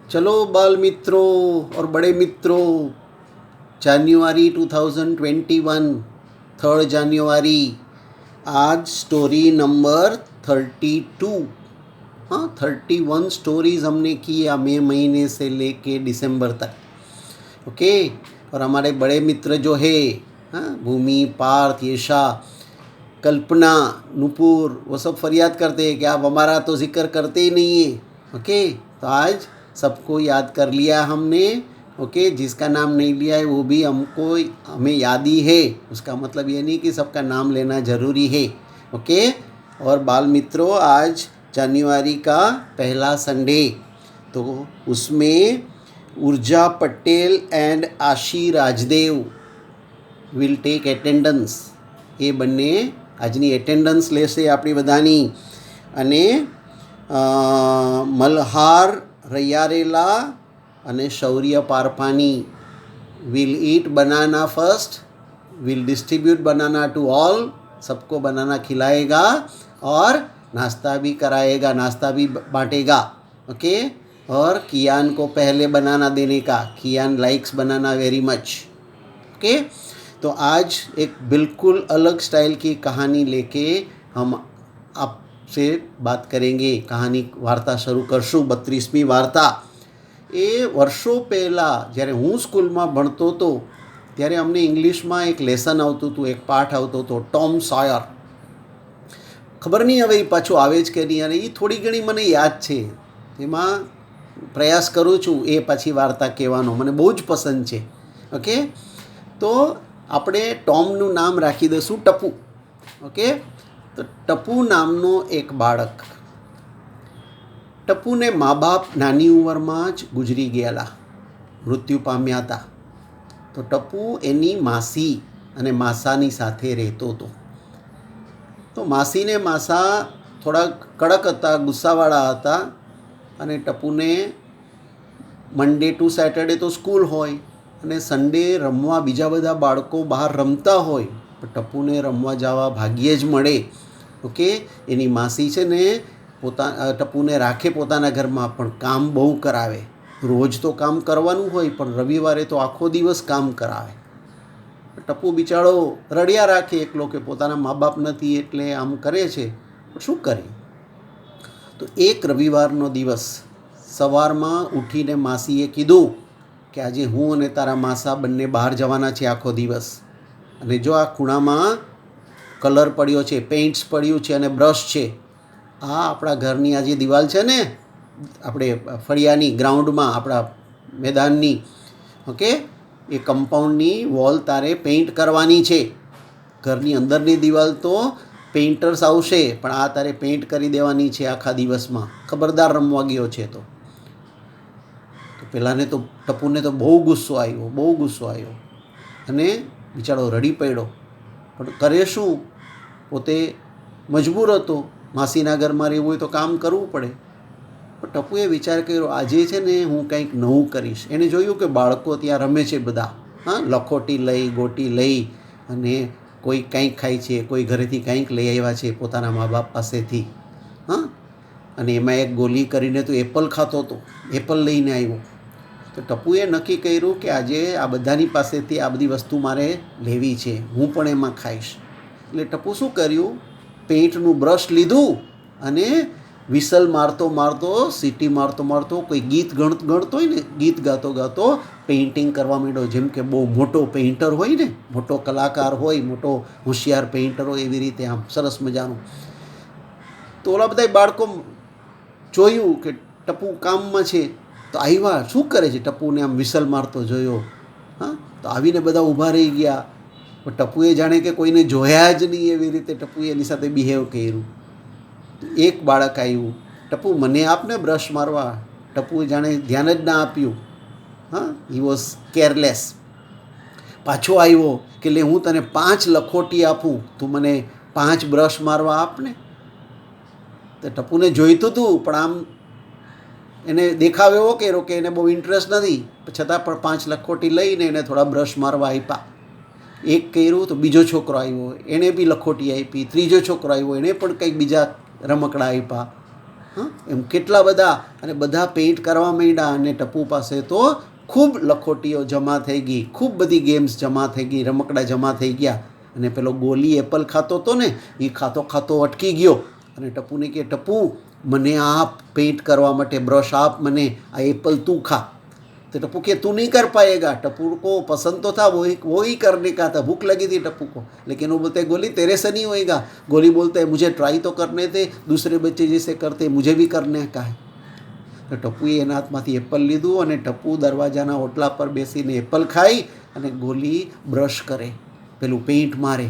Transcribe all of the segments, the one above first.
चलो बाल मित्रों और बड़े मित्रों, जनवरी 2021, 3 जनवरी, आज स्टोरी नंबर 32। हाँ, 31 स्टोरीज हमने की मई महीने से लेके दिसंबर तक। ओके। और हमारे बड़े मित्र जो है, हाँ, भूमि, पार्थ, यशा, कल्पना, नुपुर, वो सब फरियाद करते हैं कि आप हमारा तो जिक्र करते ही नहीं है। ओके, तो आज सबको याद कर लिया हमने। ओके, जिसका नाम नहीं लिया है वो भी हमें याद ही है। उसका मतलब ये नहीं कि सबका नाम लेना ज़रूरी है। ओके। और बाल मित्रों, आज जनवरी का पहला संडे, तो उसमें ऊर्जा पटेल एंड आशी राजदेव વિલ ટેક એટેન્ડન્સ. એ બંને આજની એટેન્ડન્સ લેશે આપણી બધાની. અને મલ્હાર રૈયારેલા અને શૌર્ય પારપાની will eat banana first, will distribute banana to all, सबको बनाना खिलाएगा और नाश्ता भी कराएगा, नाश्ता भी बांटेगा. ओके. और कियान को पहले बनाना देने का, कियान लाइक्स बनाना वेरी मच. ओके. तो आज एक बिल्कुल अलग स्टाइल की कहानी लेके हम आपसे बात करेंगे. कहानी वार्ता शुरू करशु. 32મી वार्ता. એ વર્ષો પહેલાં જ્યારે હું સ્કૂલમાં ભણતો હતો ત્યારે અમને ઇંગ્લિશમાં એક લેસન આવતું હતું, એક પાઠ આવતો હતો, ટોમ સોયર. ખબર નહીં હવે એ પાછું આવે જ કે નહીં, અને એ થોડી ઘણી મને યાદ છે. એમાં પ્રયાસ કરું છું એ પાછી વાર્તા કહેવાનો, મને બહુ જ પસંદ છે. ઓકે. તો આપણે ટોમનું નામ રાખી દઈશું ટપુ. ઓકે. તો ટપુ નામનો એક બાળક. ટપુને મા બાપ નાની ઉંમરમાં જ ગુજરી ગયેલા, મૃત્યુ પામ્યા હતા. તો ટપુ એની માસી અને માસાની સાથે રહેતો હતો. તો માસીને માસા થોડા કડક હતા, ગુસ્સાવાળા હતા. અને ટપુને મંડે ટુ સેટરડે તો સ્કૂલ હોય, અને સન્ડે રમવા બીજા બધા બાળકો બહાર રમતા હોય, પણ ટપુને રમવા જવા ભાગ્યે જ મળે. ઓકે. એની માસી છે ને ટપુને રાખે પોતાના ઘરમાં, પણ કામ બહુ કરાવે. રોજ તો કામ કરવાનું હોય, પણ રવિવારે તો આખો દિવસ કામ કરાવે. ટપુ બિચારો રડ્યા રાખે એકલો કે પોતાના મા બાપ નથી એટલે આમ કરે છે, પણ શું કરે. તો એક રવિવારનો દિવસ સવારમાં ઉઠીને માસીએ કીધું કે આજે હું અને તારા માસા બંને બહાર જવાના છે આખો દિવસ, અને જો આ ખૂણામાં કલર પડ્યો છે, પેઇન્ટ્સ પડ્યું છે અને બ્રશ છે, આ આપણા ઘરની આ જે દિવાલ છે ને, આપણે ફળિયાની, ગ્રાઉન્ડમાં, આપણા મેદાનની, ઓકે, એ કમ્પાઉન્ડની વોલ તારે પેઇન્ટ કરવાની છે. ઘરની અંદરની દિવાલ તો પેઇન્ટર્સ આવશે, પણ આ તારે પેઇન્ટ કરી દેવાની છે આખા દિવસમાં. ખબરદાર રમવા ગયો છે તો. પહેલાંને તો ટપુને તો બહુ ગુસ્સો આવ્યો, અને બિચારો રડી પડ્યો. પણ કરે શું, પોતે મજબૂર હતો. માસીના ઘરમાં રહેવું હોય તો કામ કરવું પડે. પણ ટપુએ વિચાર કર્યો, આજે છે ને હું કંઈક નવું કરીશ. એણે જોયું કે બાળકો ત્યાં રમે છે બધા, હા, લખોટી લઈ, ગોટી લઈ, અને કોઈ કંઈક ખાય છે, કોઈ ઘરેથી કંઈક લઈ આવ્યા છે પોતાના મા બાપ પાસેથી. હા. અને એમાં એક ગોલી કરીને તો એપલ ખાતો હતો, એપલ લઈને આવ્યો. તો ટપુએ નક્કી કર્યું કે આજે આ બધાની પાસેથી આ બધી વસ્તુ મારે લેવી છે, હું પણ એમાં ખાઈશ. એટલે ટપુ શું કર્યું, પેઇન્ટનું બ્રશ લીધું અને વિસલ મારતો મારતો, સીટી મારતો મારતો, કોઈ ગીત ગણતો હોય ને, ગીત ગાતો ગાતો પેઇન્ટિંગ કરવા માંડ્યો. જેમ કે બહુ મોટો પેઇન્ટર હોય ને, મોટો કલાકાર હોય, મોટો હોશિયાર પેઇન્ટર હોય, એવી રીતે આમ સરસ મજાનું. તો ઓલા બધા બાળકો જોયું કે ટપુ કામમાં છે, તો આવ્યા. શું કરે છે ટપુને આમ વિસલ મારતો જોયો. હા. તો આવીને બધા ઊભા રહી ગયા. પણ ટપુએ જાણે કે કોઈને જોયા જ નહીં એવી રીતે ટપુએ એની સાથે બિહેવ કર્યું. તો એક બાળક આવ્યું, ટપુ મને આપને બ્રશ મારવા. ટપુએ જાણે ધ્યાન જ ના આપ્યું. હા, હી વોઝ કેરલેસ. પાછો આવ્યો કે લે હું તને 5 લખોટી આપું, તું મને 5 બ્રશ મારવા આપને. તો ટપુને જોઈતું હતું, પણ આમ એને દેખાવ એવો કર્યો કે એને બહુ ઇન્ટરેસ્ટ નથી, છતાં પણ 5 લખોટી લઈને એને થોડા બ્રશ મારવા આપ્યા. એક કર્યું તો બીજો છોકરો આવ્યો, એણે બી લખોટી આપી. ત્રીજો છોકરો આવ્યો, એણે પણ કંઈક બીજા રમકડા આપ્યા. એમ કેટલા બધા, અને બધા પેઇન્ટ કરવા માંડ્યા, અને ટપુ પાસે તો ખૂબ લખોટીઓ જમા થઈ ગઈ, ખૂબ બધી ગેમ્સ જમા થઈ ગઈ, રમકડા જમા થઈ ગયા. અને પેલો ગોલી એપલ ખાતો હતો ને, એ ખાતો ખાતો અટકી ગયો અને ટપુને કહે, ટપુ મને આપ પેઇન્ટ કરવા માટે બ્રશ આપ, મને આ એપલ તું ખા. तो टप्पू के तू नहीं कर पाएगा. टप्पू को पसंद तो था, वो ही करने का था, भूख लगी थी टप्पू को, लेकिन वो बोलते गोली तेरे से नहीं होएगा. गोली बोलता है मुझे ट्राई तो करने थे, दूसरे बच्चे जैसे करते मुझे भी करने का है. તો ટપ્પુએ એના હાથમાંથી એપલ લીધું અને ટપ્પુ દરવાજાના ઓટલા પર બેસીને એપલ ખાઈ અને ગોલી બ્રશ કરે, પેલું પેઇન્ટ મારે.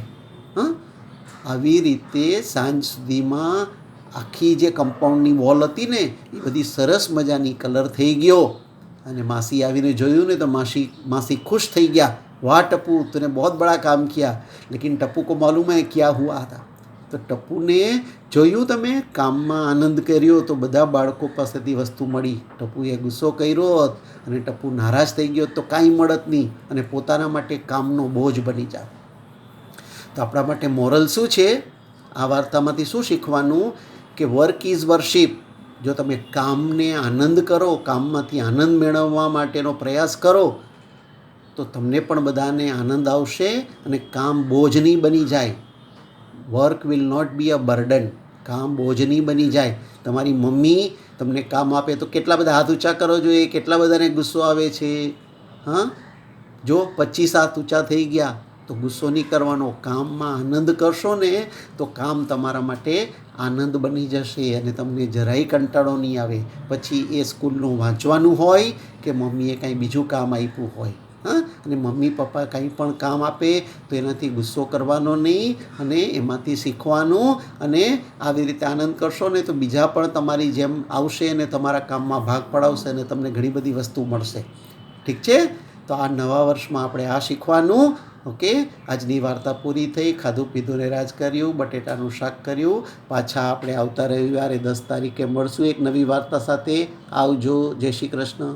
આવી રીતે સાંજ સુધીમાં આખી જે કમ્પાઉન્ડની વોલ હતી ને એ બધી સરસ મજાની કલર થઈ ગયો. અને માસી આવીને જોયું ને તો માસી ખુશ થઈ ગયા. વાહ ટપ્પુ, તूने बहुत बड़ा काम किया. लेकिन टप्पू को मालूम है क्या हुआ था. તો ટપ્પુને જોયું તમે, કામમાં આનંદ કર્યો તો બધા બાળકો પાસેથી વસ્તુ મળી. ટપ્પુએ ગુસ્સો કર્યો હોત અને ટપ્પુ નારાજ થઈ ગયો તો કાંઈ મળત નહીં અને પોતાના માટે કામનો બોજ બની જાય. તો આપણા માટે મોરલ શું છે આ વાર્તામાંથી? શું શીખવાનું કે વર્ક ઇઝ વર્શિપ. જો તમે કામને આનંદ કરો, કામમાંથી આનંદ મેળવવા માટેનો પ્રયાસ કરો તો તમને પણ બધાને આનંદ આવશે અને કામ બોજ નહીં બની જાય. Work will not be a burden. કામ બોજ નહીં બની જાય. તમારી મમ્મી તમને કામ આપે તો કેટલા બધા હાથ ઊંચા કરો જોઈએ, કેટલા બધાને ગુસ્સો આવે છે. જો 25 હાથ ઊંચા થઈ ગયા તો ગુસ્સો નહીં કરવાનો. કામમાં આનંદ કરશો ને તો કામ તમારા માટે આનંદ બની જશે અને તમને જરાય કંટાળો નહીં આવે. પછી એ સ્કૂલનું વાંચવાનું હોય કે મમ્મીએ કાંઈ બીજું કામ આપ્યું હોય, અને મમ્મી પપ્પા કંઈ પણ કામ આપે તો એનાથી ગુસ્સો કરવાનો નહીં અને એમાંથી શીખવાનું, અને આવી રીતે આનંદ કરશો ને તો બીજા પણ તમારી જેમ આવશે અને તમારા કામમાં ભાગ પડાવશે અને તમને ઘણી બધી વસ્તુ મળશે. ઠીક છે? તો આ નવા વર્ષમાં આપણે આ શીખવાનું. ઓકે, આજની વાર્તા પૂરી થઈ. ખાધું પીધું ને રાજ કર્યું, બટેટાનું શાક કર્યું. પાછા આપણે આવતા રવિવારે 10 તારીખે મળશું એક નવી વાર્તા સાથે. આવજો. જય શ્રી કૃષ્ણ.